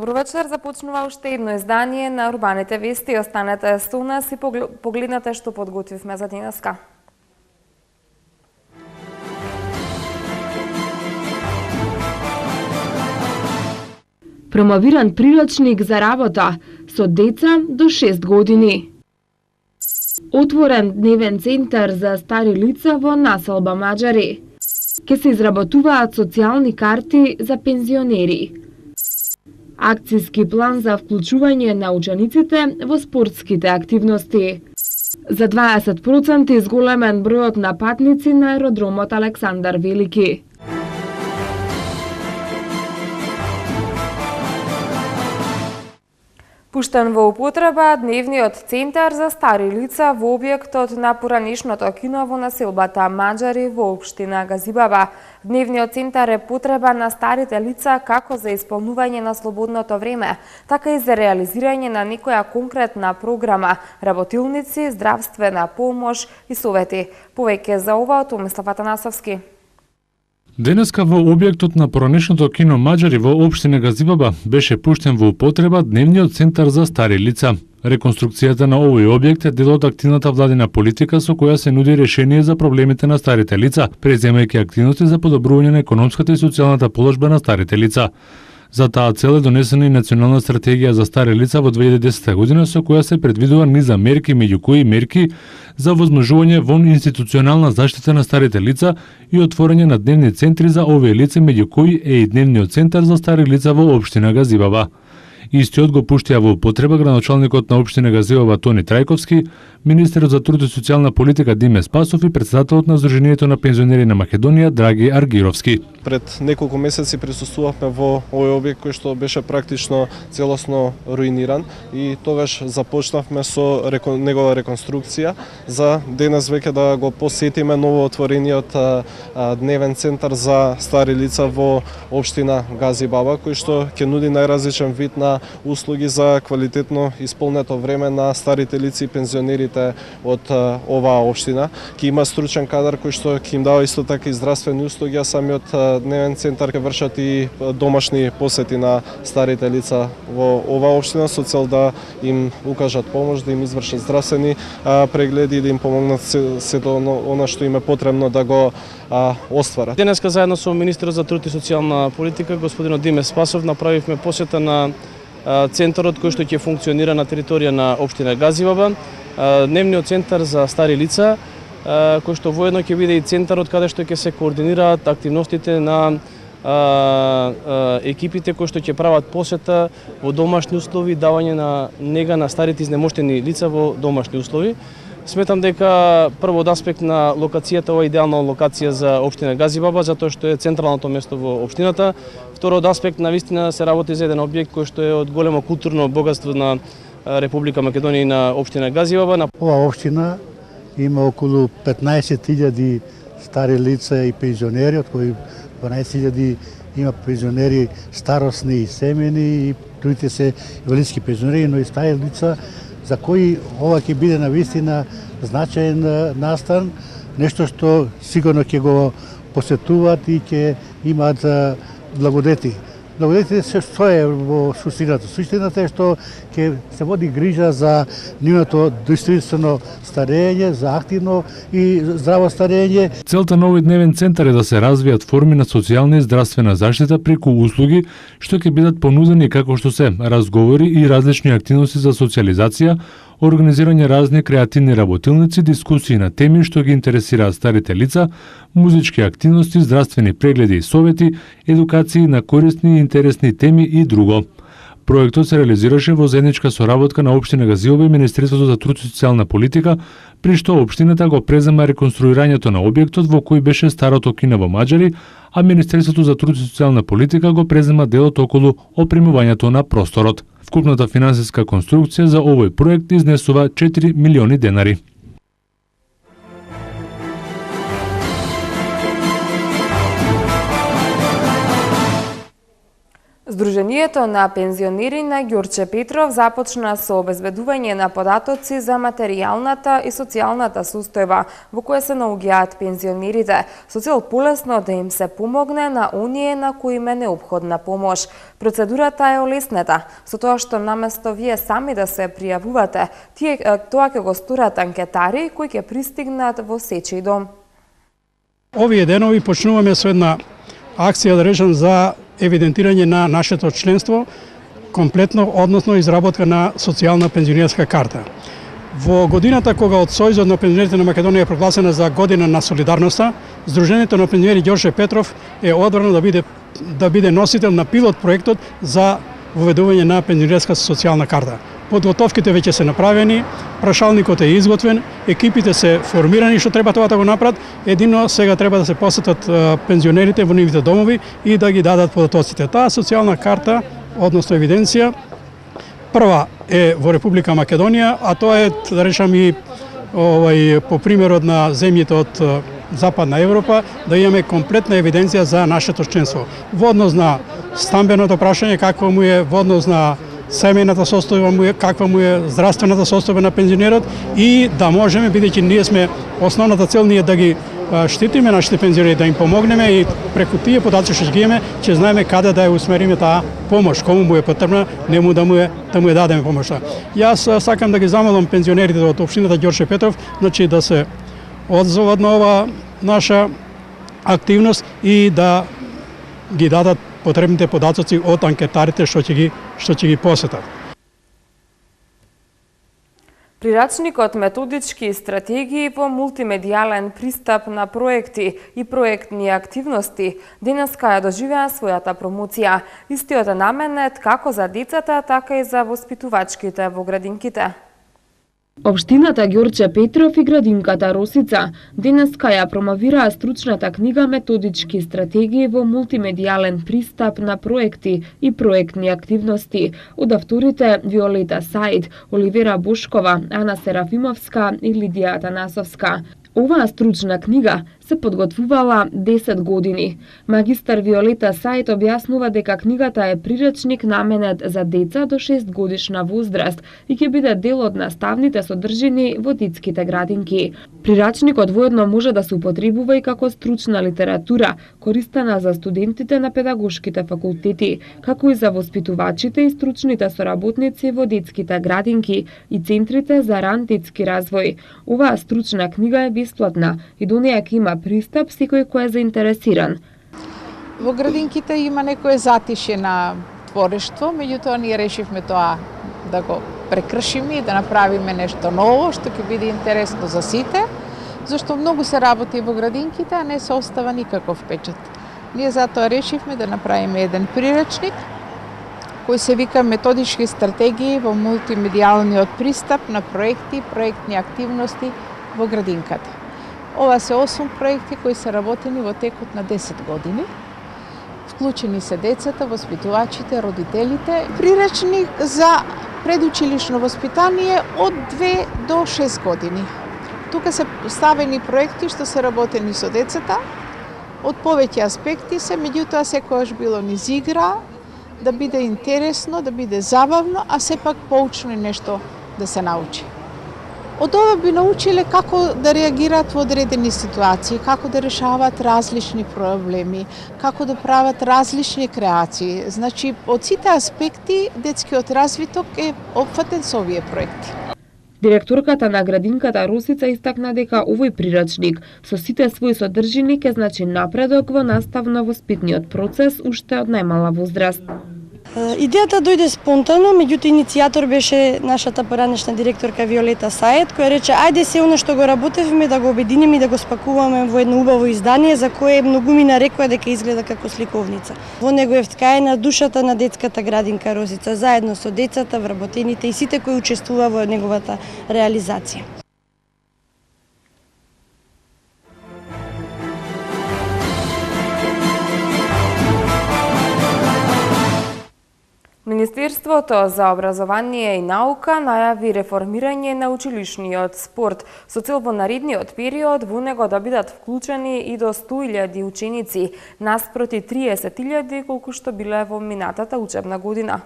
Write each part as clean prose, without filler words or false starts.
Добро вечер, започнува уште едно издание на Урбаните вести. Останете со нас и погледнете што подготвивме за денеска. Промовиран приручник за работа со деца до 6 години. Отворен дневен центар за стари лица во населба Маџари. Ке се изработуваат социјални карти за пензионери. Акцијски план за вклучување на учениците во спортските активности. За 20% изголемен бројот на патници на аеродромот Александар Велики. Пуштен во употреба дневниот центар за стари лица во објектот на поранешното кино во населбата Маџари во општина Газибаба. Дневниот центар е потреба на старите лица како за исполнување на слободното време, така и за реализирање на некоја конкретна програма, работилници, здравствена помош и совети. Повеќе за ова од Томислав Атанасовски. Денеска во објектот на поранешното кино Маџари во општина Газибаба беше пуштен во употреба дневниот центар за стари лица. Реконструкцијата на овој објект е дел од активната владина политика со која се нуди решение за проблемите на старите лица, преземајќи активности за подобрување на економската и социјалната положба на старите лица. За таа цел е донесена и национална стратегија за стари лица во 2010 година со која се предвидува низа мерки, меѓу кои мерки за возможување вон институционална заштита на старите лица и отворање на дневни центри за овие лица, меѓу кои е и дневниот центар за стари лица во општина Газибаба. Истиот го пуштија во употреба градоначалникот на општина Газибаба Тони Трајковски, министерот за труд и социјална политика Диме Спасов и претседателот на Сдруженијето на пензионери на Македонија Драги Аргировски. Пред неколку месеци присуствувавме во овој објект кој што беше практично целосно руиниран и тогаш започнавме со негова реконструкција за денес веќе да го посетиме новоотворениот дневен центар за стари лица во општина Газибаба, кој што ќе нуди најразличен вид на услуги за квалитетно исполнето време на старите лица и пензионерите од оваа општина. Ќе има стручен кадар кој што ќе им дава исто така и здравствени услуги, а самиот дневен центар ќе вршат и домашни посети на старите лица во оваа општина со цел да им укажат помош, да им извршат здравствени прегледи и да им помогнат сето она што им е потребно да го остварат. Денеска заедно со министерот за труд и социјална политика господинот Диме Спасов направивме посета на центарот кој што ќе функционира на територија на општина Газибаба, дневниот центар за стари лица, кој што воедно ќе биде и центарот каде што ќе се координираат активностите на екипите кои што ќе прават посета во домашни услови, давање на нега на старите изнемоштени лица во домашни услови. Сметам дека прво од аспект на локацијата, ова е идеална локација за општина Газибаба, затоа што е централното место во општината. Второ од аспект на вистина се работи за еден објект кој што е од големо културно богатство на Република Македонија и на општина Газибаба. Ова општина има околу 15.000 стари лица и пензионери, од кои 12.000 има пензионери старосни и семени и другите се инвалидски пензионери, но и стари лица за кои ова ќе биде навистина значаен настан, нешто што сигурно ќе го посетуваат и ќе имаат благодети. Благодетите се што е во суштината? Суштината е што ќе се води грижа за нивното достоинствено старење, за активно и здраво старење. Целта на овој дневен центар е да се развијат форми на социјална и здравствена заштита преку услуги што ќе бидат понудени како што се разговори и различни активности за социјализација, организирање разни креативни работилници, дискусии на теми што ги интересираат старите лица, музички активности, здравствени прегледи и совети, едукации на корисни и интересни теми и друго. Проектот се реализираше во заедничка соработка на општина Газибаба и Министерството за труд и социјална политика, при што општината го презема реконструирањето на објектот во кој беше старото кино во Маџари, а Министерството за труд и социјална политика го презема делот околу опремувањето на просторот. Вкупната финансиска конструкција за овој проект изнесува 4 милиони денари. Здруженијето на пензионери на Ѓурче Петров започна со обезбедување на податоци за материјалната и социјалната состојба во која се наоѓаат пензионерите, со цел полесно да им се помогне на оние на кои им е неопходна помош. Процедурата е олеснета, со тоа што наместо вие сами да се пријавувате, тоа ќе го сторат анкетари кои ќе пристигнат во сечи дом. Овие денови почнуваме со една акција, да речем, за евидентирање на нашето членство комплетно, односно изработка на социјална пензионерска карта. Во годината кога од Сојузот на пензионерите на Македонија е прогласена за година на солидарноста, Здруженијето на пензионери Ѓорче Петров е одбрано да биде носител на пилот проектот за воведување на пензионерска социјална карта. Подготовките веќе се направени, прашалникот е изготвен, екипите се формирани што треба тоа да го направат, едино сега треба да се посетат пензионерите во нивните домови и да ги дадат податоците. Таа социјална карта, односно евиденција, прва е во Република Македонија, а тоа е, да речам, и по примерот на земјите од Западна Европа, да имаме комплетна евиденција за нашето членство. Во однос на стамбеното прашање, какво му е, во однос на семејната состојба му е, каква му е здравствената состојба на пензионерот и да можеме, бидејќи ние сме, основната цел ние да ги штитиме нашите пензионери, да им помогнеме и преку тие податоци што ги имаме, ќе знаеме каде да ја усмериме таа помош, кому му е потребна, нему да му ја дадеме помошта. Јас сакам да ги замолам пензионерите од општината Ѓорче Петров, значи да се одзоват на ова наша активност и да ги дадат потребните податоци од анкетарите што ќе ги посетат. Прирачникот методички стратегии во мултимедијален пристап на проекти и проектни активности денеска ја доживеа својата промоција. Истиот е наменет како за децата, така и за воспитувачките во градинките. Општината Ѓорче Петров и градинката Росица денеска ја промовираа стручната книга Методички стратегии во мултимедијален пристап на проекти и проектни активности од авторите Виолета Саид, Оливера Бошкова, Ана Серафимовска и Лидија Атанасовска. Оваа стручна книга се подготвувала 10 години. Магистар Виолета Саид објаснува дека книгата е приречник наменет за деца до 6 годишна возраст и ќе биде дел од наставните содржини во детските градинки. Прирачникот воедно може да се употребува и како стручна литература, користена за студентите на педагошките факултети, како и за воспитувачите и стручните соработници во детските градинки и центрите за ран детски развој. Оваа стручна книга е бесплатна и до неја ќе има пристап секој кој е заинтересиран. Во градинките има некое затишје на творештво, меѓутоа ние решивме тоа да го прекршиме и да направиме нешто ново што ќе биде интересно за сите, зашто многу се работи во градинките, а не се остава никаков печат. Ние затоа решивме да направиме еден приречник кој се вика Методички стратегии во мултимедијалниот пристап на проекти, проектни активности во градинката. Ова се 8 проекти кои се работени во текот на 10 години. Вклучени се децата, воспитувачите, родителите. Приречник за предучилишно воспитание од 2 до 6 години. Тука се ставени проекти што се работени со децата. Од повеќе аспекти се, меѓутоа секогаш било низ игра, да биде интересно, да биде забавно, а сепак поучно и нешто да се научи. Од ова би научиле како да реагираат во одредени ситуации, како да решаваат различни проблеми, како да прават различни креации. Значи, од сите аспекти детскиот развиток е опфатен со овие проекти. Директорката на градинката Росица истакна дека овој прирачник со сите своји содржини ќе значи напредок во наставно-воспитниот процес уште од најмала возраст. Идејата дојде спонтано, меѓутоа иницијатор беше нашата поранешна директорка Виолета Саид, која рече ајде се оно што го работевме да го обединиме и да го спакуваме во едно убаво издание за кое многумина рекоа дека изгледа како сликовница. Во него е вткаена душата на детската градинка Росица, заедно со децата, вработените и сите кои учествува во неговата реализација. Министерството за образование и наука најави реформирање на училишниот спорт со цел во наредниот период во него да бидат вклучени и до 100.000 ученици, наспроти 30.000 колку што биле во минатата учебна година.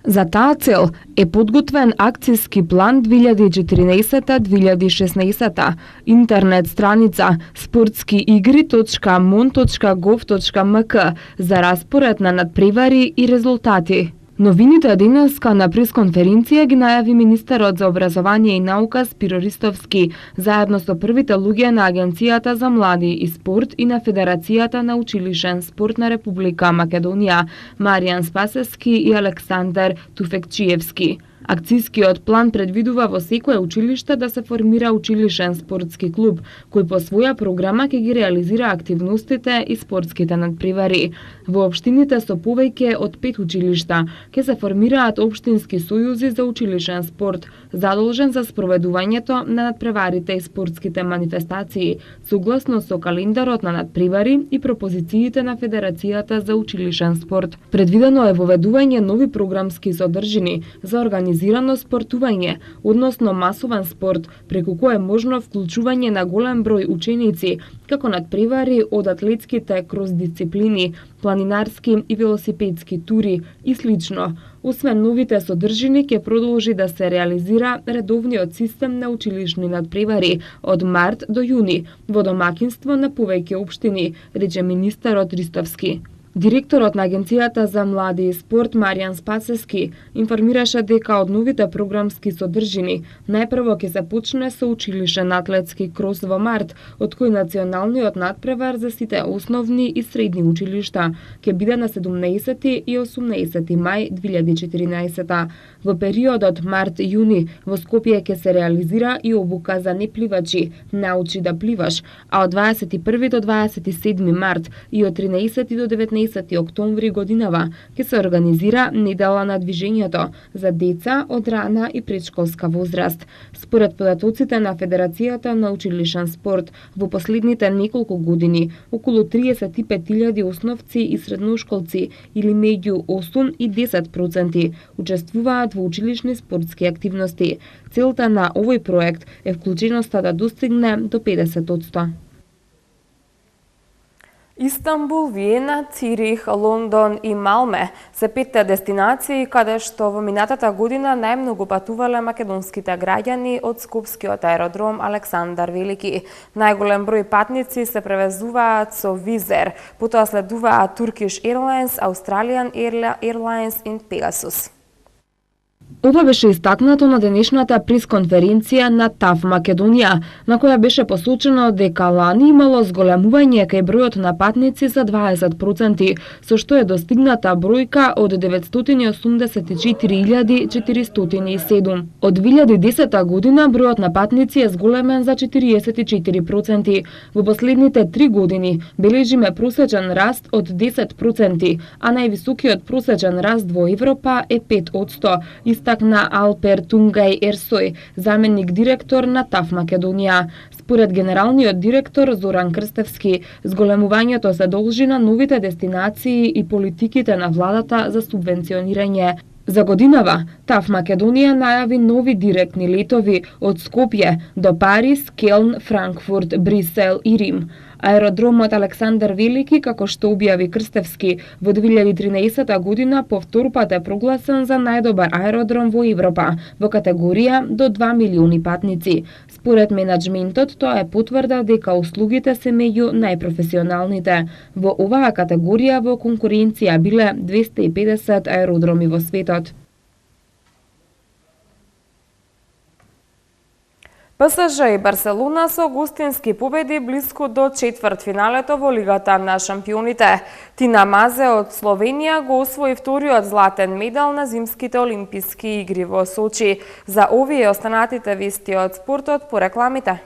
За таа цел е подготвен акцијски план 2014-2016, интернет страница sportskiigri.mon.gov.mk за распоред на надпревари и резултати. Новините денеска на пресконференција ги најави министерот за образование и наука Спиро Ристовски, заедно со првите луѓе на Агенцијата за млади и спорт и на Федерацијата на училишен спорт на Република Македонија, Маријан Спасевски и Александар Туфекчиевски. Акцијскиот план предвидува во секое училиште да се формира училишен спортски клуб, кој по своја програма ќе ги реализира активностите и спортските надпревари. Во општините со повеќе од 5 училишта ќе се формираат општински сојузи за училишен спорт, задолжен за спроведувањето на надпреварите и спортските манифестации, согласно со календарот на надпревари и пропозициите на Федерацијата за училишен спорт. Предвидено е воведување нови програмски содржини за организирање спортување, односно масовен спорт, преку кој е можно вклучување на голем број ученици, како надпревари од атлетските крос-дисциплини, планинарски и велосипедски тури и слично. Освен новите содржини, ќе продолжи да се реализира редовниот систем на училишни надпревари од март до јуни, во домакинство на повеќе општини, рече министерот Ристовски. Директорот на Агенцијата за млади и спорт Маријан Спасевски информираше дека од новите програмски содржини најпрво ќе се почне со училишен атлетски крос во март, од кој националниот надпревар за сите основни и средни училишта ќе биде на 17 и 18 мај 2014. Во периодот март-јуни во Скопје ќе се реализира и обука за непливачи "Научи да пливаш", а од 21 до 27 март и од 13 до 19 октомври годинава ќе се организира недела на движењето за деца од рана и предшколска возраст. Според податоците на Федерацијата на училишен спорт, во последните неколку години околу 35.000 основци и средношколци или меѓу 8 и 10% учествуваат во училишни спортски активности. Целта на овој проект е вклученоста да достигне до 50%. Истанбул, Виена, Цирих, Лондон и Малме се 5 дестинации каде што во минатата година најмногу патувале македонските граѓани од скопскиот аеродром Александар Велики. Најголем број патници се превезуваат со Визер, потоа следуваат Turkish Airlines, Australian Airlines и Pegasus. Ова беше истакнато на денешната пресконференција на ТАФ Македонија, на која беше посочено дека лани имало зголемување кај бројот на патници за 20%, со што е достигната бројка од 984.407. Од 2010 година бројот на патници е зголемен за 44%. Во последните 3 години бележиме просечен раст од 10%, а највисокиот просечен раст во Европа е 5%, истакна Алпер Тунгај Ерсој, заменик директор на ТАФ Македонија. Според генералниот директор Зоран Крстевски, зголемувањето се должи на новите дестинации и политиките на владата за субвенционирање. За годинава, ТАФ Македонија најави нови директни летови од Скопје до Париз, Келн, Франкфурт, Брисел и Рим. Аеродромот Александар Велики, како што објави Крстевски, во 2013 година повтор пат е прогласен за најдобар аеродром во Европа, во категорија до 2 милиони патници. Според менаџментот, тоа е потврда дека услугите се меѓу најпрофесионалните. Во оваа категорија во конкуренција биле 250 аеродроми во светот. ПСЖ и Барселона со гостински победи блиску до четвртфиналето во Лигата на шампионите. Тина Мазе од Словенија го освои вториот златен медал на зимските олимписки игри во Сочи. За овие останатите вести од спортот по рекламите.